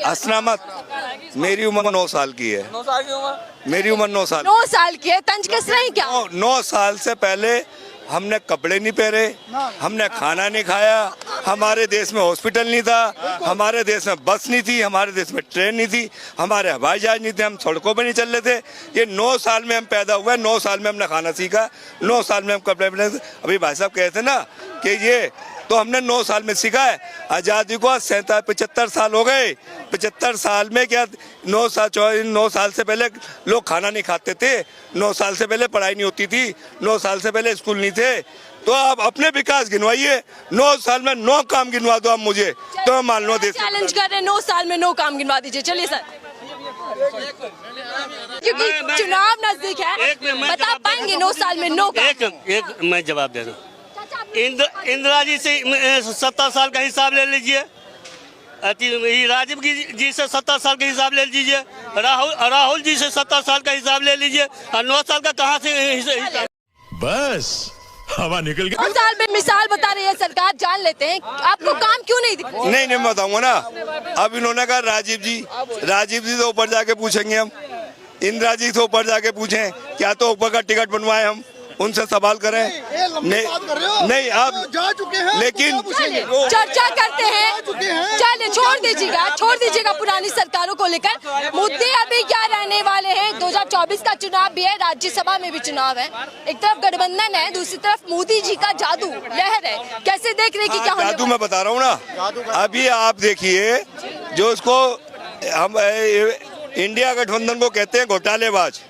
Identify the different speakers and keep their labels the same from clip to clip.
Speaker 1: हंसना मत, मेरी उम्र 9 साल की है।
Speaker 2: 9 साल की उम्र?
Speaker 1: मेरी उम्र 9 साल।
Speaker 3: 9 साल की है, तंज कस रहे हैं क्या?
Speaker 1: 9 साल से पहले हमने कपड़े नहीं पहने, हमने खाना नहीं खाया, हमारे देश में हॉस्पिटल नहीं था, हमारे देश में बस नहीं थी, हमारे देश में ट्रेन नहीं थी, हमारे हवाई जहाज नहीं थे, हम सड़कों पे नहीं चल रहे थे। ये 9 साल में हम पैदा हुए, 9 साल में हमने खाना सीखा, 9 साल में हम कपड़े पहने। अभी भाई साहब कहते ना कि ये तो हमने 9 साल में सीखा है। आज़ादी को 75 साल हो गए। 75 साल में क्या 9 साल से पहले लोग खाना नहीं खाते थे, 9 साल से पहले पढ़ाई नहीं होती थी, 9 साल से पहले स्कूल नहीं थे। तो आप अपने विकास गिनवाइए, 9 साल में 9 काम गिनवा दो आप मुझे, तो मैं मान लो।
Speaker 3: चैलेंज कर रहे हैं 9 साल में 9 काम गिनवा दीजिए। चलिए सर, क्योंकि चुनाव नजदीक है, बता पाएंगे 9 साल में 9 काम?
Speaker 4: एक मैं जवाब दे दूं। इंदिरा जी से 70 साल का हिसाब ले लीजिए, राजीव जी से 70 साल का हिसाब ले लीजिए, राहुल जी से 70 साल का हिसाब ले लीजिए, और 9 साल का कहाँ से हिसाब?
Speaker 5: बस हवा निकल गई।
Speaker 3: 9 साल में मिसाल बता रही है सरकार, जान लेते हैं आपको काम क्यों नहीं दिख?
Speaker 1: नहीं मैं बताऊंगा ना। अब इन्होंने कहा राजीव जी से ऊपर जाके पूछेंगे हम, इंदिरा जी से ऊपर जाके पूछें, क्या तो ऊपर का टिकट बनवाए हम, उनसे सवाल करें। नहीं आप
Speaker 6: जा चुके हैं,
Speaker 1: लेकिन
Speaker 3: चर्चा करते हैं। चलिए छोड़ दीजिएगा पुरानी सरकारों को लेकर। मुद्दे अभी क्या रहने वाले हैं? 2024 का चुनाव भी है, राज्यसभा में भी चुनाव है, एक तरफ गठबंधन है, दूसरी तरफ मोदी जी का जादू लहर है। कैसे देख रहे कि क्या होने
Speaker 1: जादू? मैं बता रहा हूँ ना, अभी आप देखिए जो उसको हम इंडिया गठबंधन को कहते हैं घोटालेबाज,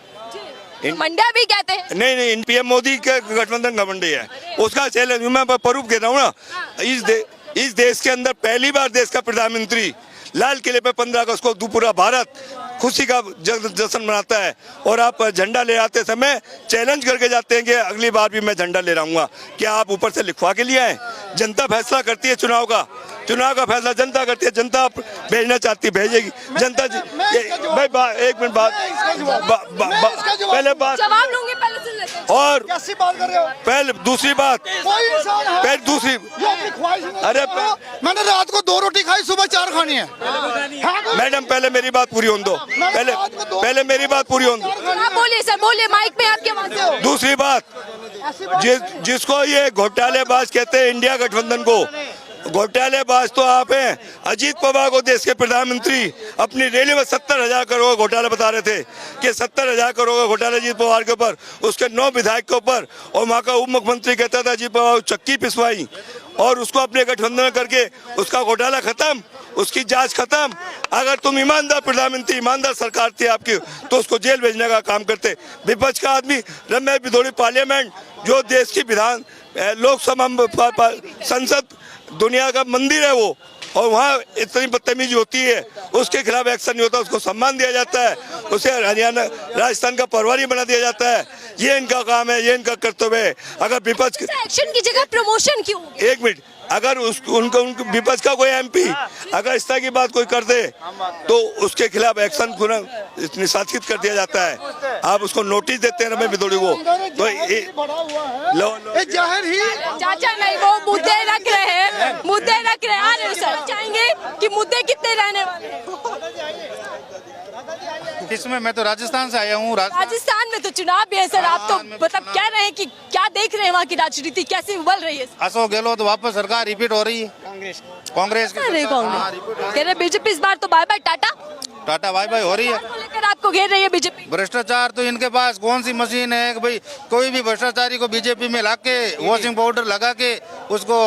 Speaker 3: मंडा भी कहते हैं।
Speaker 1: नहीं पीएम मोदी का गठबंधन घमंडी है, उसका चैलेंज मैं प्रूफ कह रहा हूँ ना। इस देश के अंदर पहली बार देश का प्रधानमंत्री लाल किले पे 15 अगस्त को पूरा भारत खुशी का जश्न मनाता है, और आप झंडा ले आते समय चैलेंज करके जाते हैं कि अगली बार भी मैं झंडा ले रहूंगा। क्या आप ऊपर से लिखवा के लिए आए? जनता फैसला करती है, चुनाव का फैसला जनता करती है। जनता भेजना चाहती भेजेगी जनता जी। भाई एक मिनट पहले बात
Speaker 3: जवाब लूंगी, पहले सुन लेते हैं।
Speaker 1: और
Speaker 6: कैसी बात कर रहे हो?
Speaker 1: पहले दूसरी बात,
Speaker 6: फिर
Speaker 1: दूसरी
Speaker 6: अरे मैंने रात को 2 रोटी खाई, सुबह 4 खानी है।
Speaker 1: मैडम पहले मेरी बात पूरी होने दो, पहले मेरी बात पूरी होने दो।
Speaker 3: बोलिए सर, बोलिए, माइक पे आपके आवाज।
Speaker 1: दूसरी बात, जिसको ये घोटालेबाज कहते हैं, इंडिया गठबंधन को घोटालेबाज तो आप हैं। अजीत पवार को देश के प्रधानमंत्री अपनी रैली में 70,000 करोड़ घोटाला बता रहे थे कि 70,000 करोड़ का घोटाला अजीत पवार के ऊपर, उसके 9 विधायक के ऊपर, और वहाँ का उप मुख्यमंत्री कहता था अजीत पवार चक्की पिसवाई, और उसको अपने गठबंधन करके उसका घोटाला खत्म, उसकी जांच खत्म। अगर तुम ईमानदार प्रधानमंत्री, ईमानदार सरकार थी आपकी, तो उसको जेल भेजने का काम करते। विपक्ष का आदमी रमेश बिधोड़ी, पार्लियामेंट जो देश की विधान लोकसभा संसद दुनिया का मंदिर है वो, और वहाँ इतनी बदतमीजी होती है, उसके खिलाफ एक्शन नहीं होता, उसको सम्मान दिया जाता है, उसे हरियाणा राजस्थान का प्रभारी बना दिया जाता है। ये इनका काम है, ये इनका कर्तव्य है। अगर विपक्ष
Speaker 3: एक्शन की जगह प्रमोशन क्यों?
Speaker 1: एक मिनट, अगर उनको विपक्ष का कोई एमपी अगर इस तरह की बात कोई कर दे तो उसके खिलाफ एक्शन निशासित कर दिया जाता है। आप उसको नोटिस देते हैं रमेश बिधोड़ी को, तो
Speaker 6: जाहिर ही
Speaker 3: चाचा नहीं, वो मुद्दे रख रहे हैं, आ रहे हो सर, चाहेंगे कि मुद्दे कितने रहने वाले हैं?
Speaker 7: किसमें? मैं तो राजस्थान से आया हूँ।
Speaker 3: राजस्थान में तो चुनाव भी है सर, आप तो मतलब कह रहे हैं कि क्या देख रहे हैं वहाँ की राजनीति कैसे उबल रही है?
Speaker 7: अशोक गहलोत वापस सरकार रिपीट हो रही है, कांग्रेस
Speaker 3: कह रहे बीजेपी इस बार तो बाय बाय टाटा
Speaker 7: बाय हो रही है।
Speaker 3: लेकर आपको घेर रही है बीजेपी।
Speaker 7: भ्रष्टाचार तो इनके पास कौन सी मशीन है कि भाई कोई भी भ्रष्टाचारी को बीजेपी में लाके वॉशिंग पाउडर लगा के उसको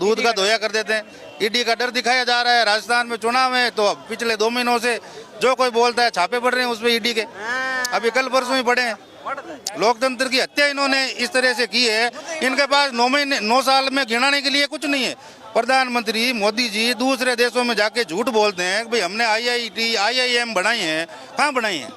Speaker 7: दूध का धोया कर देते हैं। ईडी का डर दिखाया जा रहा है। राजस्थान में चुनाव है तो पिछले 2 महीनों से जो कोई बोलता है छापे पड़ रहे हैं उसमें ईडी के, अभी कल परसों ही पड़े हैं। लोकतंत्र की हत्या इन्होंने इस तरह से की है। इनके पास 9 साल में गिनाने के लिए कुछ नहीं है। प्रधानमंत्री मोदी जी दूसरे देशों में जाके झूठ बोलते हैं कि भाई हमने IIT IIM बनाई है, कहाँ बनाई है?